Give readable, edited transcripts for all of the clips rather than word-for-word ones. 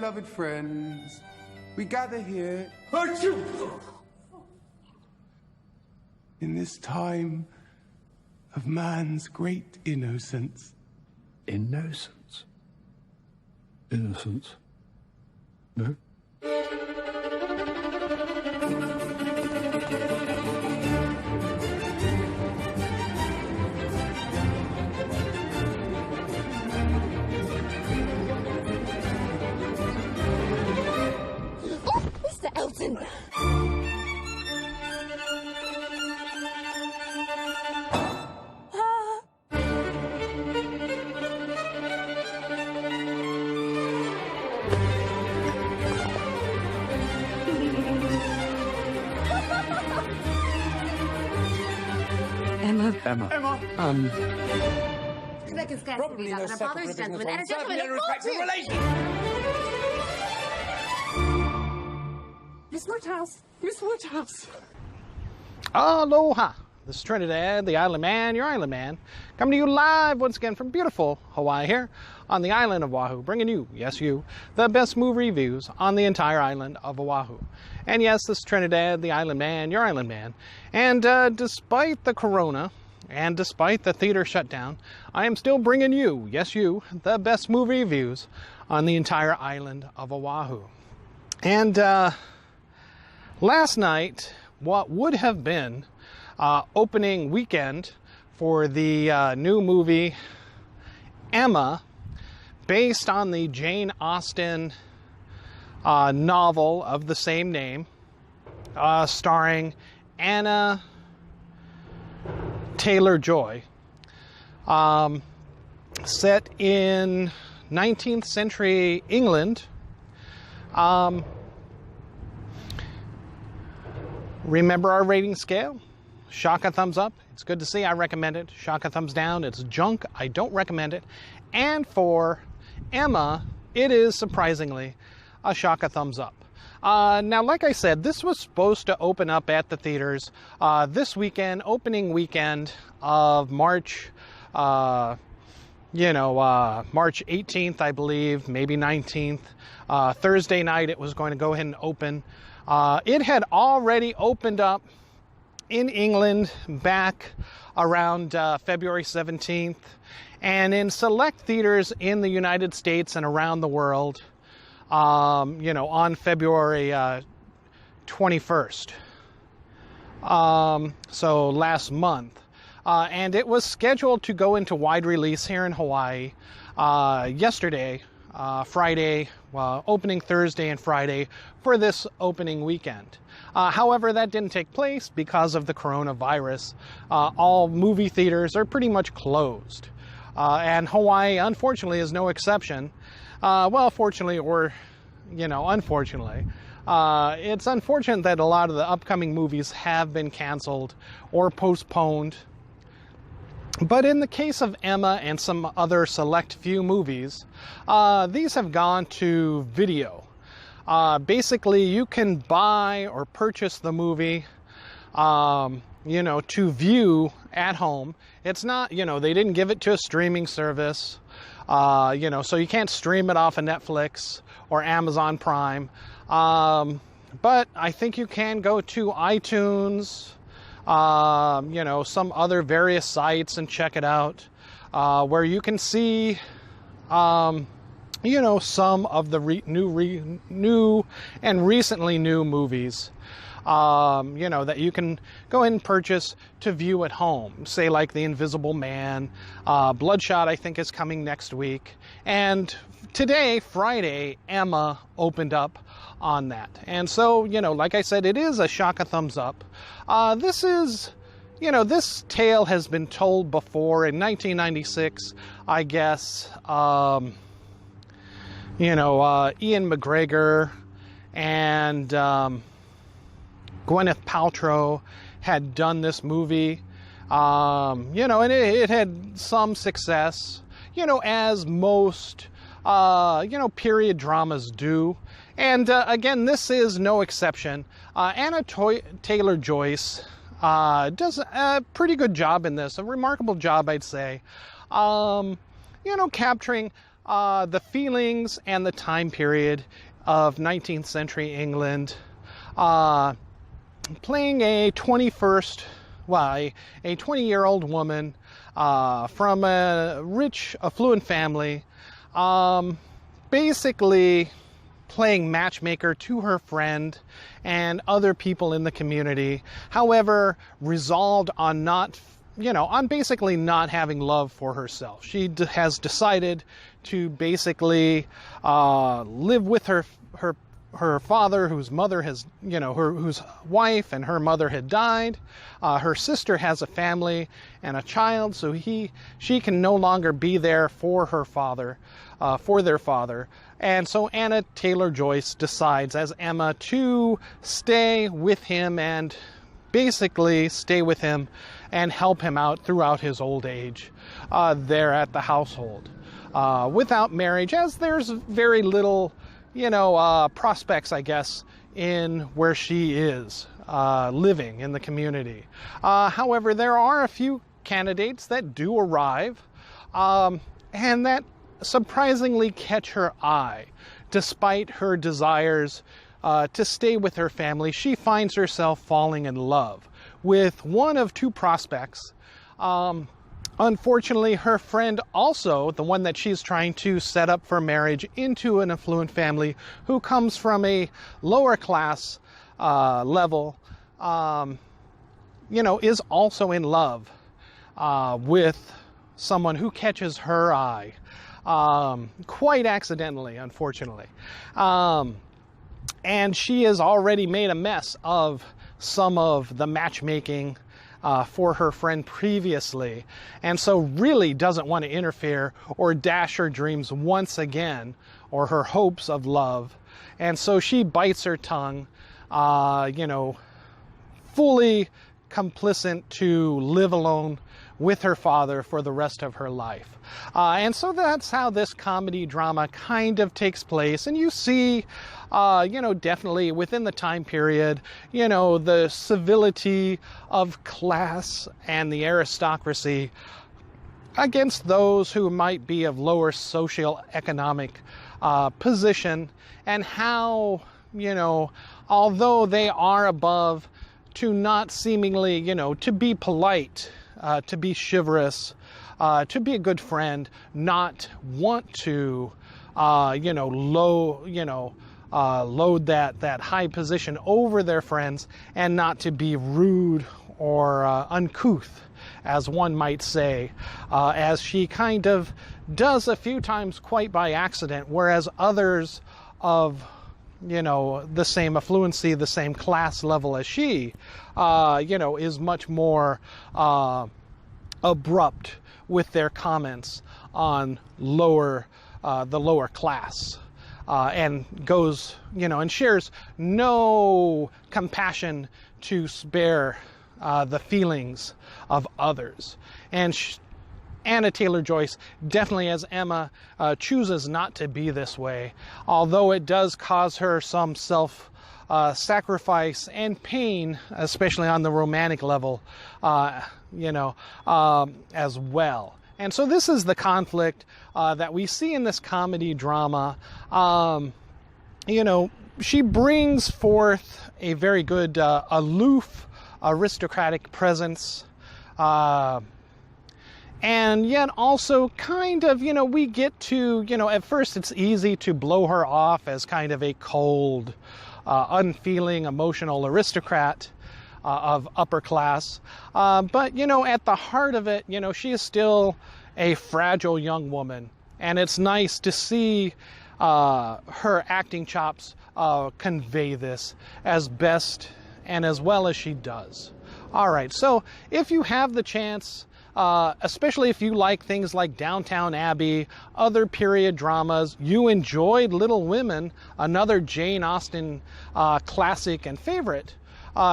beloved friends, we gather here in this time of man's great innocence. Innocence? Innocence? No? Mr. Elton! Emma. Probably no father's gentleman and a gentleman of relation. Miss Woodhouse. Miss Woodhouse. Aloha. This is Trinidad the Island Man, your Island Man, coming to you live once again from beautiful Hawaii here on the island of Oahu, bringing you, yes you, the best movie reviews on the entire island of Oahu. And yes, this is Trinidad the Island Man, your Island Man, and despite the corona and despite the theater shutdown, I am still bringing you, yes you, the best movie reviews on the entire island of Oahu. And last night, what would have been opening weekend for the new movie Emma, based on the Jane Austen novel of the same name, starring Anna Taylor-Joy, set in 19th century England. Remember our rating scale? Shock a thumbs up. It's good to see. I recommend it. Shock a thumbs down. It's junk. I don't recommend it. And for Emma, it is surprisingly a shock a thumbs up. Now, like I said, this was supposed to open up at the theaters this weekend, opening weekend of March, March 18th, I believe, maybe 19th. Thursday night, it was going to go ahead and open. It had already opened up in England back around February 17th, and in select theaters in the United States and around the world, on February 21st. So last month. And it was scheduled to go into wide release here in Hawaii yesterday, Friday, opening Thursday and Friday for this opening weekend. However, that didn't take place because of the coronavirus. All movie theaters are pretty much closed. And Hawaii, unfortunately, is no exception. Fortunately or, unfortunately. It's unfortunate that a lot of the upcoming movies have been canceled or postponed. But in the case of Emma and some other select few movies, these have gone to video. Basically, you can buy or purchase the movie, to view at home. It's not, they didn't give it to a streaming service, so you can't stream it off of Netflix or Amazon Prime. But I think you can go to iTunes, some other various sites and check it out, where you can see, some of the new and recently new movies, that you can go ahead and purchase to view at home. Say like The Invisible Man, Bloodshot I think is coming next week. And today, Friday, Emma opened up on that. And so, like I said, it is a shock a thumbs up. This is, this tale has been told before in 1996, I guess. Ian McGregor and Gwyneth Paltrow had done this movie, and it had some success, as most, period dramas do. And again, this is no exception. Anna Taylor-Joy does a pretty good job in this, a remarkable job, I'd say. Capturing the feelings and the time period of 19th century England, playing a 20-year-old woman from a rich, affluent family, basically playing matchmaker to her friend and other people in the community. However, resolved on on basically not having love for herself. She has decided to basically live with her father, whose mother has, whose wife and her mother had died. Her sister has a family and a child, so she can no longer be there for her father, for their father. And so Anna Taylor-Joyce decides as Emma to stay with him and basically stay with him and help him out throughout his old age there at the household. Without marriage, as there's very little prospects, I guess, in where she is living in the community. However, there are a few candidates that do arrive and that surprisingly catch her eye. Despite her desires to stay with her family, she finds herself falling in love with one of two prospects. Unfortunately, her friend also, the one that she's trying to set up for marriage into an affluent family who comes from a lower class level, is also in love with someone who catches her eye quite accidentally, unfortunately. And she has already made a mess of some of the matchmaking for her friend previously, and so really doesn't want to interfere or dash her dreams once again, or her hopes of love. And so she bites her tongue, fully complicit to live alone with her father for the rest of her life. And so that's how this comedy drama kind of takes place. And you see, definitely within the time period, the civility of class and the aristocracy against those who might be of lower socioeconomic position, and how, although they are above, to not seemingly, to be polite, to be chivalrous, to be a good friend, not want to, load that high position over their friends, and not to be rude or uncouth, as one might say, as she kind of does a few times quite by accident, whereas others of the same affluency, the same class level as she, is much more abrupt with their comments on the lower class, and goes, and shares no compassion to spare the feelings of others. And Anna Taylor-Joyce, definitely as Emma, chooses not to be this way, although it does cause her some sacrifice and pain, especially on the romantic level, as well. And so this is the conflict that we see in this comedy drama. She brings forth a very good, aloof, aristocratic presence, and yet also kind of, we get to, at first it's easy to blow her off as kind of a cold, unfeeling, emotional aristocrat of upper class. But, at the heart of it, she is still a fragile young woman. And it's nice to see her acting chops convey this as best and as well as she does. All right, so if you have the chance, especially if you like things like Downton Abbey, other period dramas, you enjoyed Little Women, another Jane Austen classic and favorite,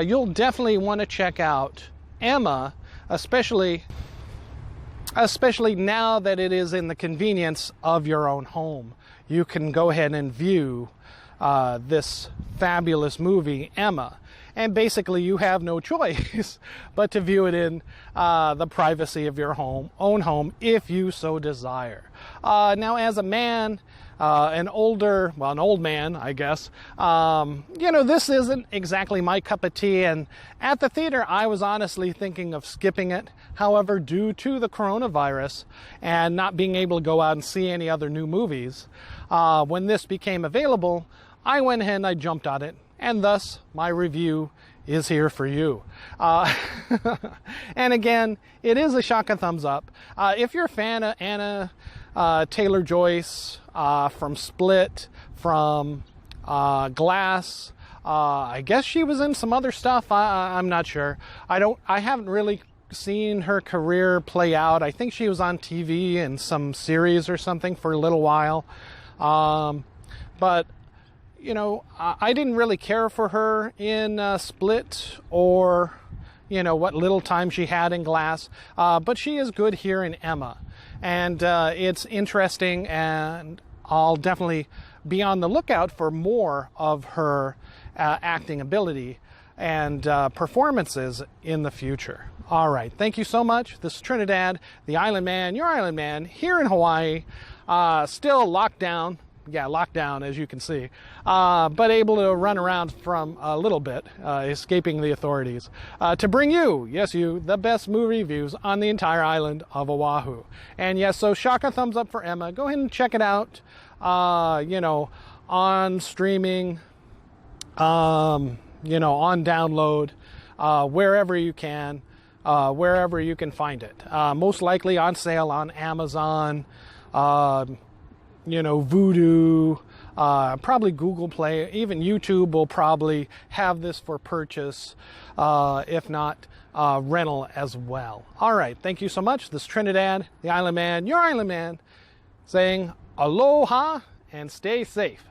you'll definitely want to check out Emma, especially now that it is in the convenience of your own home. You can go ahead and view this fabulous movie, Emma. and basically you have no choice but to view it in the privacy of your own home, if you so desire. Now, as a man, an old man, I guess, this isn't exactly my cup of tea, and at the theater I was honestly thinking of skipping it. However, due to the coronavirus and not being able to go out and see any other new movies, when this became available, I went ahead and I jumped on it, and thus my review is here for you. And again, it is a shotgun thumbs up. If you're a fan of Anna Taylor-Joyce from Split, from Glass, I guess she was in some other stuff. I'm not sure. I haven't really seen her career play out. I think she was on TV in some series or something for a little while. But I didn't really care for her in Split, or what little time she had in Glass. But she is good here in Emma. And it's interesting, and I'll definitely be on the lookout for more of her acting ability and performances in the future. All right, thank you so much. This is Trinidad, the Island Man, your Island Man, here in Hawaii, still locked down. Yeah, locked down, as you can see, but able to run around from a little bit, escaping the authorities, to bring you, yes you, the best movie reviews on the entire island of Oahu. And yes, so shotgun thumbs up for Emma. Go ahead and check it out, on streaming, on download, wherever you can find it. Most likely on sale on Amazon, Vudu, probably Google Play, even YouTube will probably have this for purchase, if not rental as well. All right, thank you so much. This is Trinidad, the Island Man, your Island Man, saying aloha and stay safe.